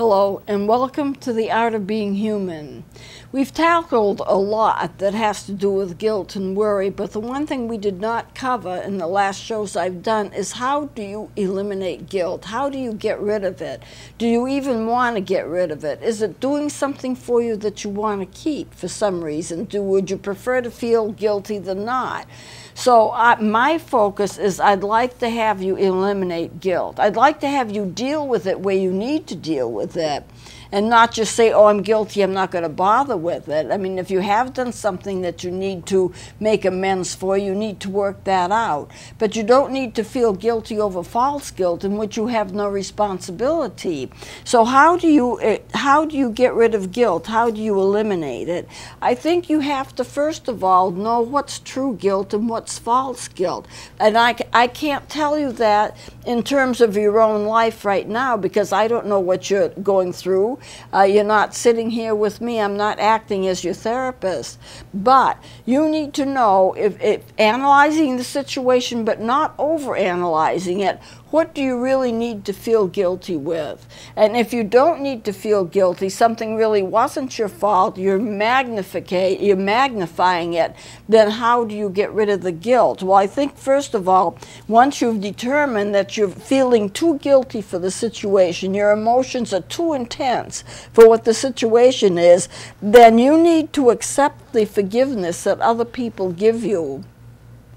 Hello and welcome to the Art of Being Human. We've tackled a lot that has to do with guilt and worry, but the one thing we did not cover in the last shows I've done is how do you eliminate guilt? How do you get rid of it? Do you even want to get rid of it? Is it doing something for you that you want to keep for some reason? Would you prefer to feel guilty than not? So my focus is I'd like to have you eliminate guilt. I'd like to have you deal with it where you need to deal with it and not just say, oh, I'm guilty, I'm not going to bother with it. I mean, if you have done something that you need to make amends for, you need to work that out. But you don't need to feel guilty over false guilt in which you have no responsibility. So how do you get rid of guilt? How do you eliminate it? I think you have to, first of all, know what's true guilt and what's false guilt. And I can't tell you that in terms of your own life right now because I don't know what you're going through. You're not sitting here with me. I'm not acting as your therapist. But you need to know, if analyzing the situation but not over-analyzing it, what do you really need to feel guilty with? And if you don't need to feel guilty, something really wasn't your fault, you're magnifying it, then how do you get rid of the guilt? Well, I think first of all, once you've determined that you're feeling too guilty for the situation, your emotions are too intense for what the situation is, then you need to accept the forgiveness that other people give you.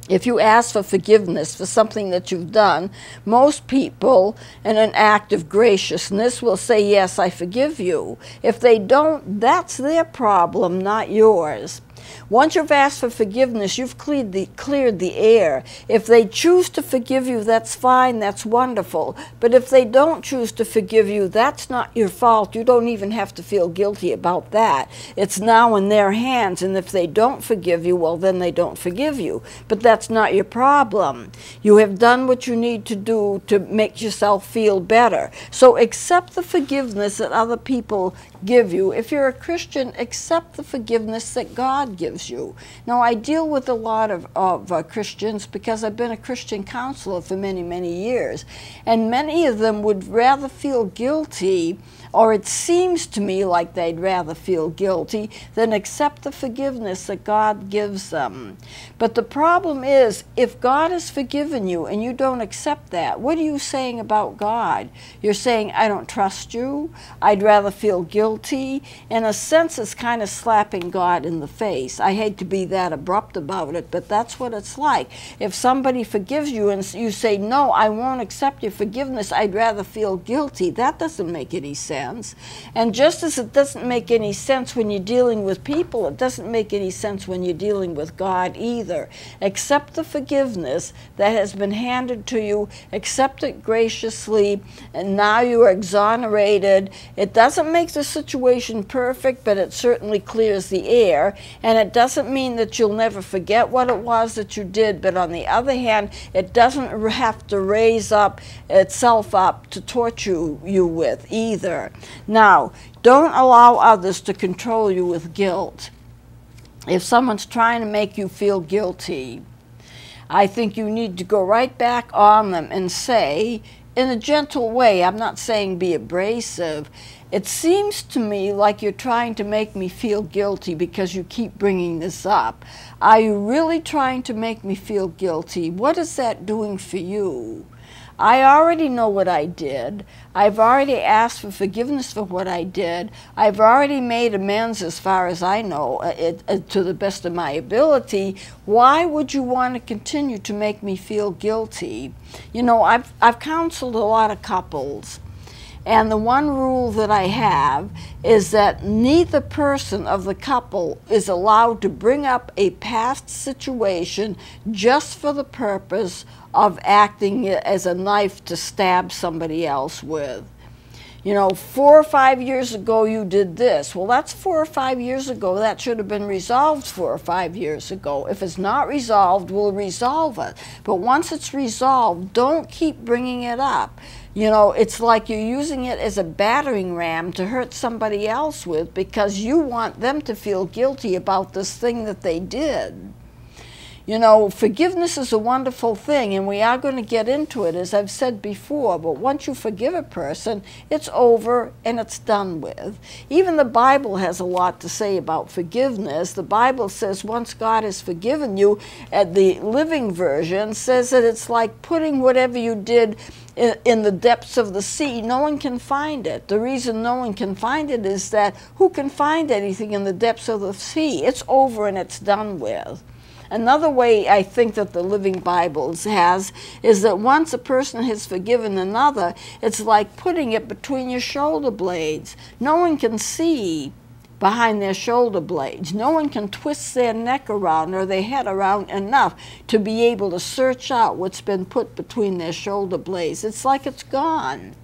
If you ask for forgiveness for something that you've done, most people, in an act of graciousness, will say, yes, I forgive you. If they don't, that's their problem, not yours. Once you've asked for forgiveness, you've cleared the air. If they choose to forgive you, that's fine, that's wonderful. But if they don't choose to forgive you, that's not your fault. You don't even have to feel guilty about that. It's now in their hands, and if they don't forgive you, well, then they don't forgive you. But that's not your problem. You have done what you need to do to make yourself feel better. So accept the forgiveness that other people give you. If you're a Christian, accept the forgiveness that God gives you. Now, I deal with a lot of Christians because I've been a Christian counselor for many, many years. And many of them would rather feel guilty, or it seems to me like they'd rather feel guilty than accept the forgiveness that God gives them. But the problem is, if God has forgiven you and you don't accept that, what are you saying about God? You're saying, I don't trust you, I'd rather feel guilty. In a sense, it's kind of slapping God in the face. I hate to be that abrupt about it, but that's what it's like. If somebody forgives you and you say, no, I won't accept your forgiveness, I'd rather feel guilty, that doesn't make any sense. And just as it doesn't make any sense when you're dealing with people, it doesn't make any sense when you're dealing with God either. Accept the forgiveness that has been handed to you, accept it graciously, and now you are exonerated. It doesn't make the situation perfect, but it certainly clears the air, and it doesn't mean that you'll never forget what it was that you did, but on the other hand, it doesn't have to raise itself up to torture you with either. Now, don't allow others to control you with guilt. If someone's trying to make you feel guilty, I think you need to go right back on them and say, in a gentle way, I'm not saying be abrasive, it seems to me like you're trying to make me feel guilty because you keep bringing this up. Are you really trying to make me feel guilty? What is that doing for you? I already know what I did. I've already asked for forgiveness for what I did. I've already made amends as far as I know, to the best of my ability. Why would you want to continue to make me feel guilty? You know, I've counseled a lot of couples. And the one rule that I have is that neither person of the couple is allowed to bring up a past situation just for the purpose of acting as a knife to stab somebody else with. You know, 4 or 5 years ago you did this. Well, that's 4 or 5 years ago. That should have been resolved 4 or 5 years ago. If it's not resolved, we'll resolve it. But once it's resolved, don't keep bringing it up. You know, it's like you're using it as a battering ram to hurt somebody else with because you want them to feel guilty about this thing that they did. You know, forgiveness is a wonderful thing, and we are going to get into it, as I've said before, but once you forgive a person, it's over and it's done with. Even the Bible has a lot to say about forgiveness. The Bible says once God has forgiven you, at the Living Version says that it's like putting whatever you did in the depths of the sea. No one can find it. The reason no one can find it is that who can find anything in the depths of the sea? It's over and it's done with. Another way I think that the Living Bible has is that once a person has forgiven another, it's like putting it between your shoulder blades. No one can see behind their shoulder blades. No one can twist their neck around or their head around enough to be able to search out what's been put between their shoulder blades. It's like it's gone.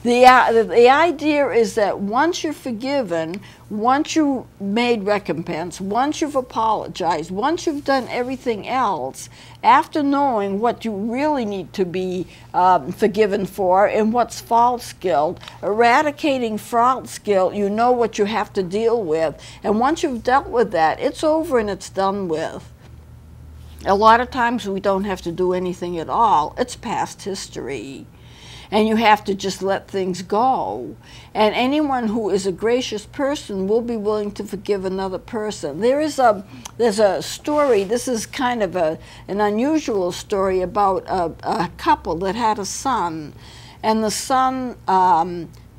The idea is that once you're forgiven, once you've made recompense, once you've apologized, once you've done everything else, after knowing what you really need to be forgiven for and what's false guilt, eradicating false guilt, you know what you have to deal with. And once you've dealt with that, it's over and it's done with. A lot of times we don't have to do anything at all. It's past history. And you have to just let things go. And anyone who is a gracious person will be willing to forgive another person. There's a story, this is kind of an unusual story about a couple that had a son. And the son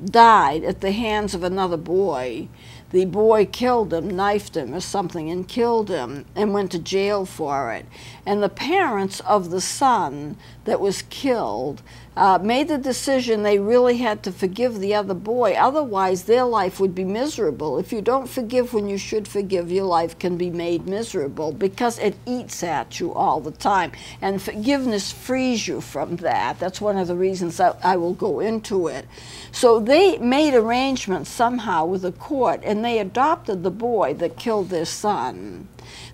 died at the hands of another boy. The boy killed him, knifed him or something, and killed him and went to jail for it. And the parents of the son that was killed made the decision they really had to forgive the other boy. Otherwise, their life would be miserable. If you don't forgive when you should forgive, your life can be made miserable because it eats at you all the time. And forgiveness frees you from that. That's one of the reasons I will go into it. So they made arrangements somehow with the court, and they adopted the boy that killed their son.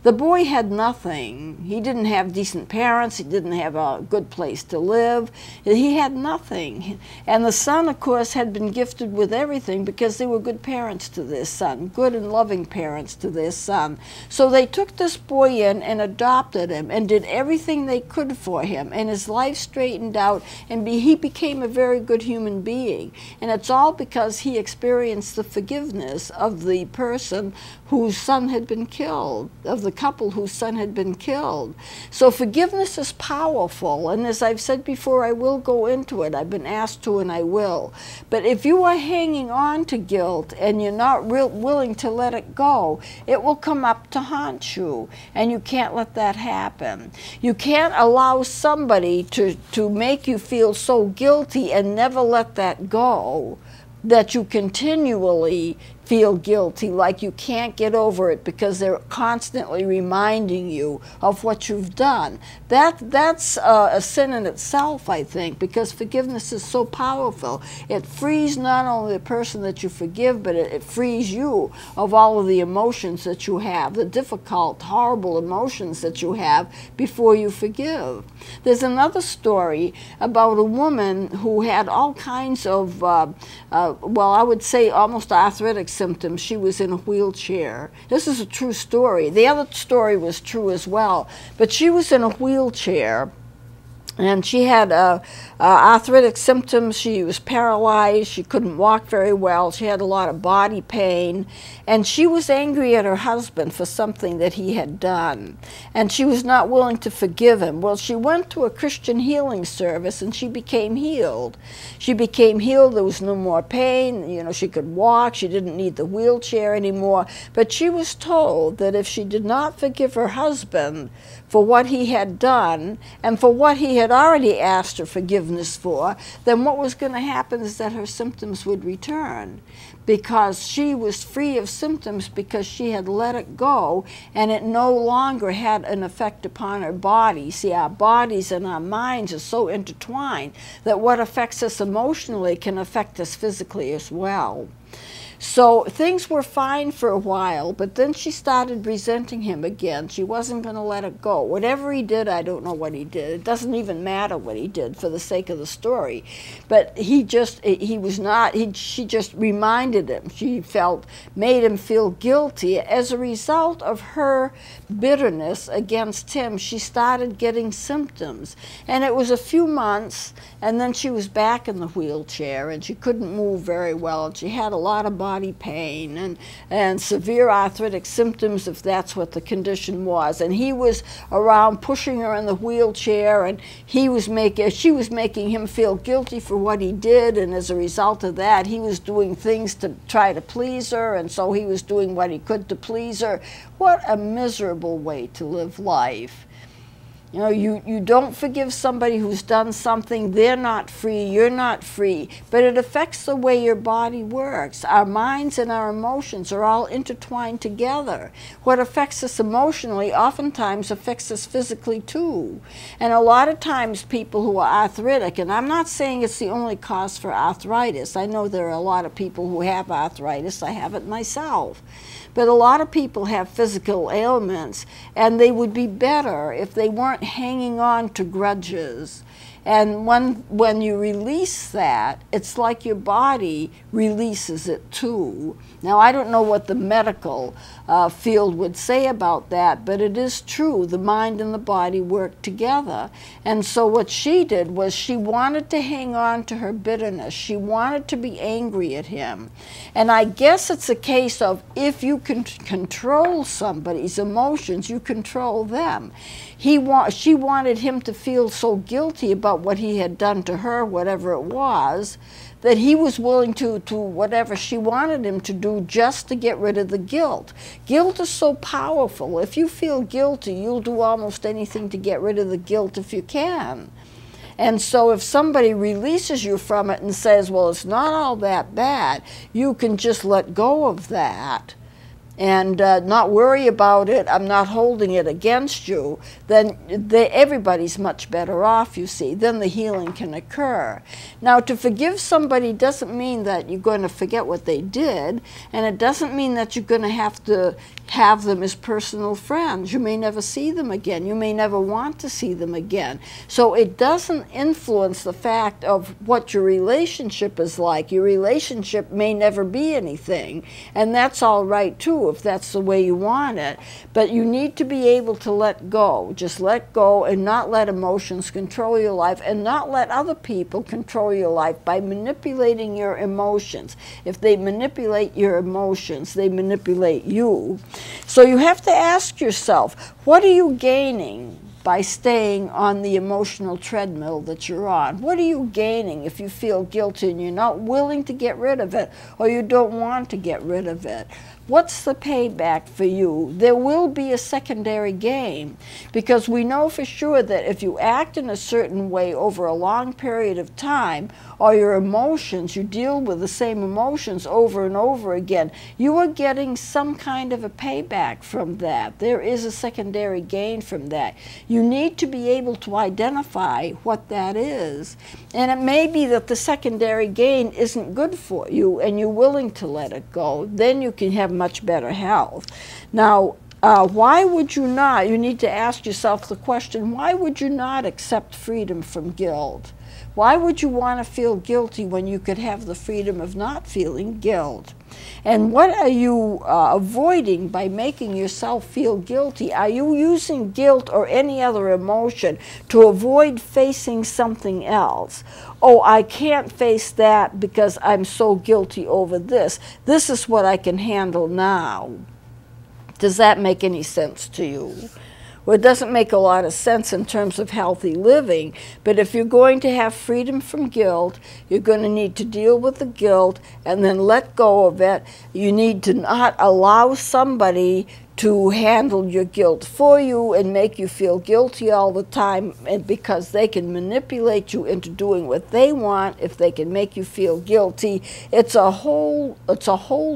The boy had nothing. He didn't have decent parents. He didn't have a good place to live. He had nothing. And the son, of course, had been gifted with everything because they were good parents to their son, good and loving parents to their son. So they took this boy in and adopted him and did everything they could for him. And his life straightened out, and he became a very good human being. And it's all because he experienced the forgiveness of the person whose son had been killed, of the couple whose son had been killed. So forgiveness is powerful, and as I've said before, I will go into it. I've been asked to, and I will. But if you are hanging on to guilt and you're not willing to let it go, it will come up to haunt you, and you can't let that happen. You can't allow somebody to make you feel so guilty and never let that go, that you continually feel guilty, like you can't get over it because they're constantly reminding you of what you've done. That's a sin in itself, I think, because forgiveness is so powerful. It frees not only the person that you forgive, but it frees you of all of the emotions that you have, the difficult, horrible emotions that you have before you forgive. There's another story about a woman who had all kinds of, well, I would say almost arthritic symptoms. She was in a wheelchair. This is a true story. The other story was true as well, but she was in a wheelchair, and she had arthritic symptoms. She was paralyzed. She couldn't walk very well. She had a lot of body pain, and she was angry at her husband for something that he had done, and she was not willing to forgive him. Well, she went to a Christian healing service, and she became healed. She became healed. There was no more pain. You know, she could walk. She didn't need the wheelchair anymore, but she was told that if she did not forgive her husband for what he had done and for what he had already asked her forgiveness for, then what was going to happen is that her symptoms would return, because she was free of symptoms because she had let it go, and it no longer had an effect upon her body. See, our bodies and our minds are so intertwined that what affects us emotionally can affect us physically as well. So things were fine for a while, but then she started resenting him again. She wasn't going to let it go. Whatever he did, I don't know what he did. It doesn't even matter what he did for the sake of the story. But he just reminded him. She made him feel guilty. As a result of her bitterness against him, she started getting symptoms. And it was a few months, and then she was back in the wheelchair, and she couldn't move very well, and she had a lot of body pain and severe arthritic symptoms, if that's what the condition was. And he was around pushing her in the wheelchair, and she was making him feel guilty for what he did, and as a result of that, he was doing things to try to please her, and so he was doing what he could to please her. What a miserable way to live life. You know, you don't forgive somebody who's done something, they're not free, you're not free, but it affects the way your body works. Our minds and our emotions are all intertwined together. What affects us emotionally oftentimes affects us physically too. And a lot of times people who are arthritic, and I'm not saying it's the only cause for arthritis. I know there are a lot of people who have arthritis. I have it myself. But a lot of people have physical ailments, and they would be better if they weren't hanging on to grudges. And when you release that, it's like your body releases it too. Now, I don't know what the medical field would say about that, but it is true. The mind and the body work together. And so what she did was she wanted to hang on to her bitterness. She wanted to be angry at him. And I guess it's a case of if you can control somebody's emotions, you control them. She wanted him to feel so guilty about what he had done to her, whatever it was, that he was willing to whatever she wanted him to do just to get rid of the guilt. Guilt is so powerful. If you feel guilty, you'll do almost anything to get rid of the guilt if you can. And so if somebody releases you from it and says, well, it's not all that bad, you can just let go of that and not worry about it, I'm not holding it against you, then everybody's much better off, you see. Then the healing can occur. Now, to forgive somebody doesn't mean that you're going to forget what they did, and it doesn't mean that you're going to have them as personal friends. You may never see them again. You may never want to see them again. So it doesn't influence the fact of what your relationship is like. Your relationship may never be anything, and that's all right too if that's the way you want it. But you need to be able to let go. Just let go and not let emotions control your life, and not let other people control your life by manipulating your emotions. If they manipulate your emotions, they manipulate you. So you have to ask yourself, what are you gaining by staying on the emotional treadmill that you're on? What are you gaining if you feel guilty and you're not willing to get rid of it, or you don't want to get rid of it? What's the payback for you? There will be a secondary gain, because we know for sure that if you act in a certain way over a long period of time, or your emotions, you deal with the same emotions over and over again, you are getting some kind of a payback from that. There is a secondary gain from that. You need to be able to identify what that is. And it may be that the secondary gain isn't good for you and you're willing to let it go. Then you can have much better health. Now, why would you not? You need to ask yourself the question, why would you not accept freedom from guilt? Why would you want to feel guilty when you could have the freedom of not feeling guilt? And what are you avoiding by making yourself feel guilty? Are you using guilt or any other emotion to avoid facing something else? Oh, I can't face that because I'm so guilty over this. This is what I can handle now. Does that make any sense to you? Well, it doesn't make a lot of sense in terms of healthy living, but if you're going to have freedom from guilt, you're going to need to deal with the guilt and then let go of it. You need to not allow somebody to handle your guilt for you and make you feel guilty all the time, and because they can manipulate you into doing what they want. If they can make you feel guilty, it's a whole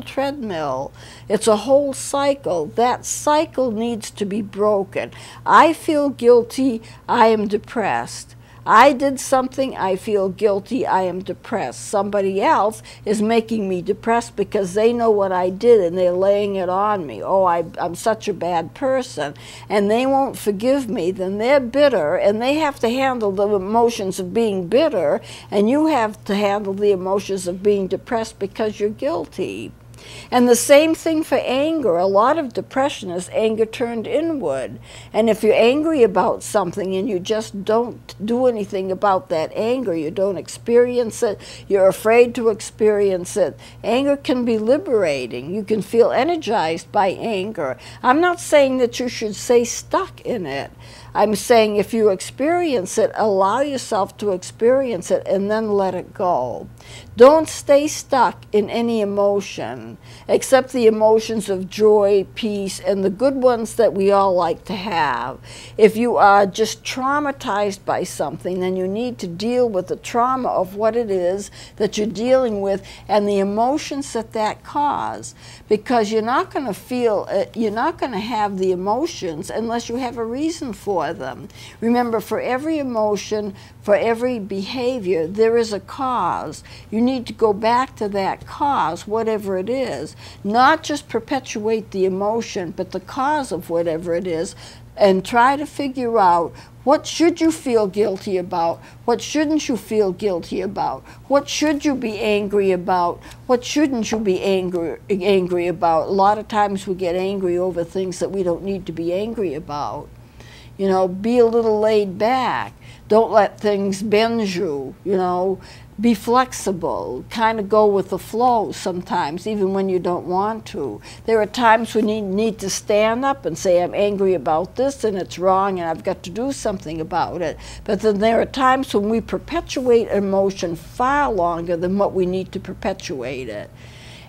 treadmill. It's a whole cycle. That cycle needs to be broken. I feel guilty, I am depressed. I did something, I feel guilty, I am depressed. Somebody else is making me depressed because they know what I did and they're laying it on me. Oh, I'm such a bad person, and they won't forgive me. Then they're bitter, and they have to handle the emotions of being bitter, and you have to handle the emotions of being depressed because you're guilty. And the same thing for anger. A lot of depression is anger turned inward. And if you're angry about something and you just don't do anything about that anger, you don't experience it, you're afraid to experience it, anger can be liberating. You can feel energized by anger. I'm not saying that you should stay stuck in it. I'm saying if you experience it, allow yourself to experience it and then let it go. Don't stay stuck in any emotion except the emotions of joy, peace, and the good ones that we all like to have. If you are just traumatized by something, then you need to deal with the trauma of what it is that you're dealing with and the emotions that that cause. Because you're not going to feel it, you're not going to have the emotions unless you have a reason for them. Remember, for every emotion, for every behavior, there is a cause. You need to go back to that cause, whatever it is. Not just perpetuate the emotion, but the cause of whatever it is, and try to figure out what should you feel guilty about, what shouldn't you feel guilty about, what should you be angry about, what shouldn't you be angry about. A lot of times we get angry over things that we don't need to be angry about. You know, be a little laid back. Don't let things bend you, you know. Be flexible, kind of go with the flow sometimes, even when you don't want to. There are times when you need to stand up and say, I'm angry about this and it's wrong and I've got to do something about it. But then there are times when we perpetuate emotion far longer than what we need to perpetuate it.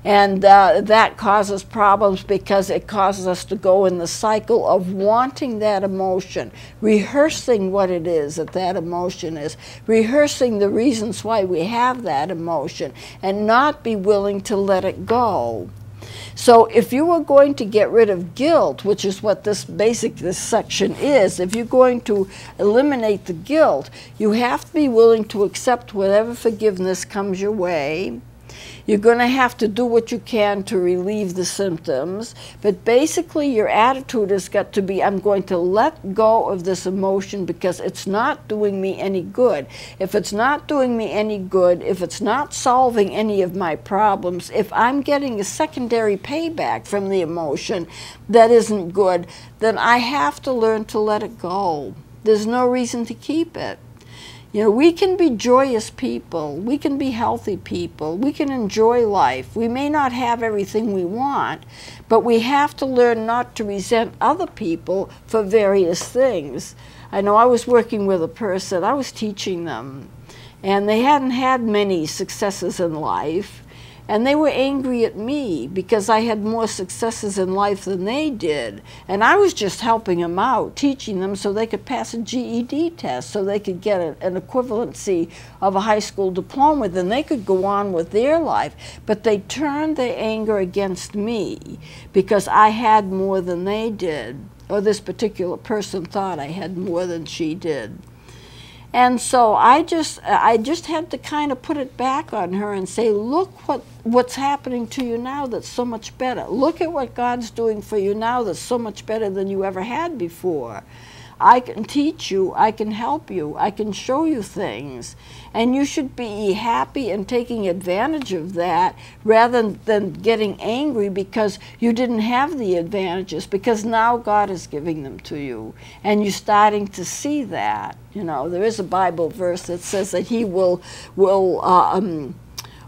And that causes problems because it causes us to go in the cycle of wanting that emotion, rehearsing what it is that that emotion is, rehearsing the reasons why we have that emotion, and not be willing to let it go. So if you are going to get rid of guilt, which is what this section is, if you're going to eliminate the guilt, you have to be willing to accept whatever forgiveness comes your way. You're going to have to do what you can to relieve the symptoms, but basically your attitude has got to be, I'm going to let go of this emotion because it's not doing me any good. If it's not doing me any good, if it's not solving any of my problems, if I'm getting a secondary payback from the emotion that isn't good, then I have to learn to let it go. There's no reason to keep it. You know, we can be joyous people, we can be healthy people, we can enjoy life. We may not have everything we want, but we have to learn not to resent other people for various things. I know I was working with a person, I was teaching them, and they hadn't had many successes in life, and they were angry at me because I had more successes in life than they did. And I was just helping them out, teaching them so they could pass a GED test, so they could get an equivalency of a high school diploma, then they could go on with their life. But they turned their anger against me because I had more than they did, or this particular person thought I had more than she did. And so I just had to kind of put it back on her and say, look what's happening to you now that's so much better. Look at what God's doing for you now that's so much better than you ever had before. I can teach you, I can help you, I can show you things. And you should be happy and taking advantage of that rather than getting angry because you didn't have the advantages, because now God is giving them to you. And you're starting to see that. You know, there is a Bible verse that says that He will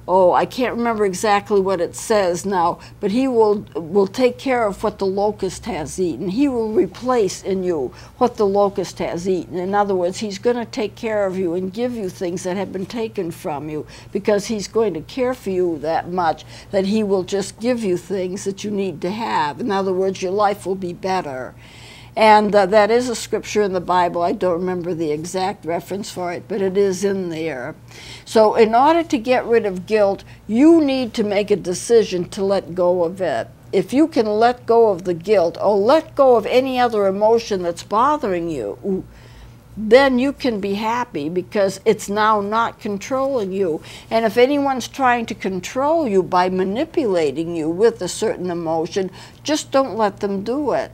I can't remember exactly what it says now, but He will take care of what the locust has eaten. He will replace in you what the locust has eaten. In other words, He's going to take care of you and give you things that have been taken from you because He's going to care for you that much that He will just give you things that you need to have. In other words, your life will be better. And that is a scripture in the Bible. I don't remember the exact reference for it, but it is in there. So in order to get rid of guilt, you need to make a decision to let go of it. If you can let go of the guilt, or let go of any other emotion that's bothering you, then you can be happy because it's now not controlling you. And if anyone's trying to control you by manipulating you with a certain emotion, just don't let them do it.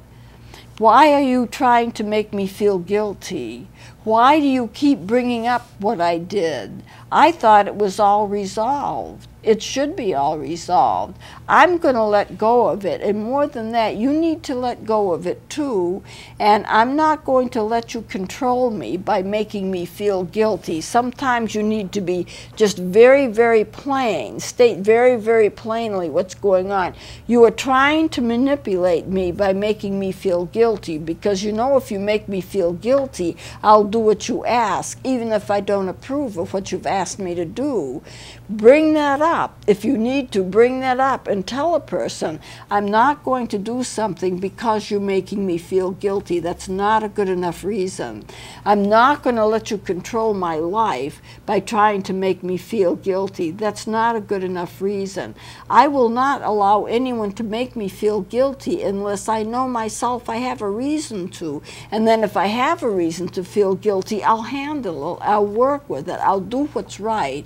Why are you trying to make me feel guilty? Why do you keep bringing up what I did? I thought it was all resolved. It should be all resolved. I'm going to let go of it. And more than that, you need to let go of it too. And I'm not going to let you control me by making me feel guilty. Sometimes you need to be just very, very plain. State very, very plainly what's going on. You are trying to manipulate me by making me feel guilty because you know if you make me feel guilty, I'll do what you ask, even if I don't approve of what you've asked me to do. Bring that up. If you need to, bring that up and tell a person, I'm not going to do something because you're making me feel guilty. That's not a good enough reason. I'm not going to let you control my life by trying to make me feel guilty. That's not a good enough reason. I will not allow anyone to make me feel guilty unless I know myself I have a reason to. And then if I have a reason to feel guilty, I'll handle it. I'll work with it. I'll do what's right.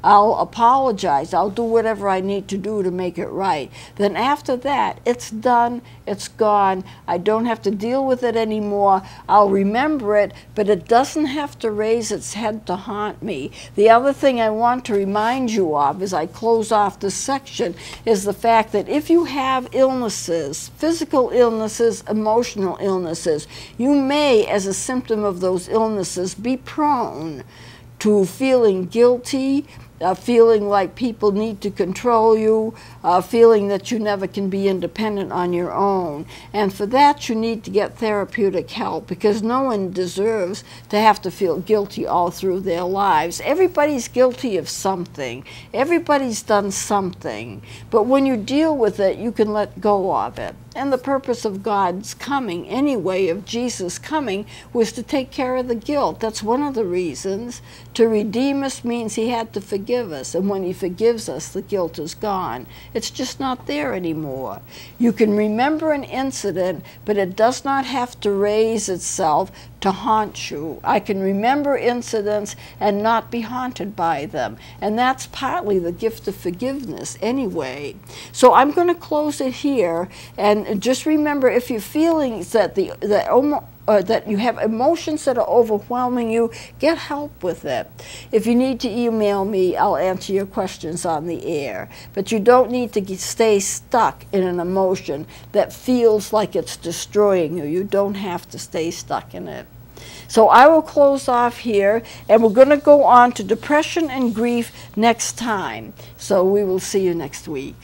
I'll apologize. I'll do whatever I need to do to make it right. Then after that, it's done. It's gone. I don't have to deal with it anymore. I'll remember it, but it doesn't have to raise its head to haunt me. The other thing I want to remind you of as I close off this section is the fact that if you have illnesses, physical illnesses, emotional illnesses, you may, as a symptom of those illnesses, be prone to feeling guilty, feeling like people need to control you, feeling that you never can be independent on your own. And for that, you need to get therapeutic help because no one deserves to have to feel guilty all through their lives. Everybody's guilty of something. Everybody's done something. But when you deal with it, you can let go of it. And the purpose of God's coming, anyway, of Jesus coming, was to take care of the guilt. That's one of the reasons. To redeem us means he had to forgive us. And when he forgives us, the guilt is gone. It's just not there anymore. You can remember an incident, but it does not have to raise itself to haunt you. I can remember incidents and not be haunted by them. And that's partly the gift of forgiveness anyway. So I'm going to close it here. And just remember, if you're feeling that that you have emotions that are overwhelming you, get help with it. If you need to email me, I'll answer your questions on the air. But you don't need to stay stuck in an emotion that feels like it's destroying you. You don't have to stay stuck in it. So I will close off here, and we're going to go on to depression and grief next time. So we will see you next week.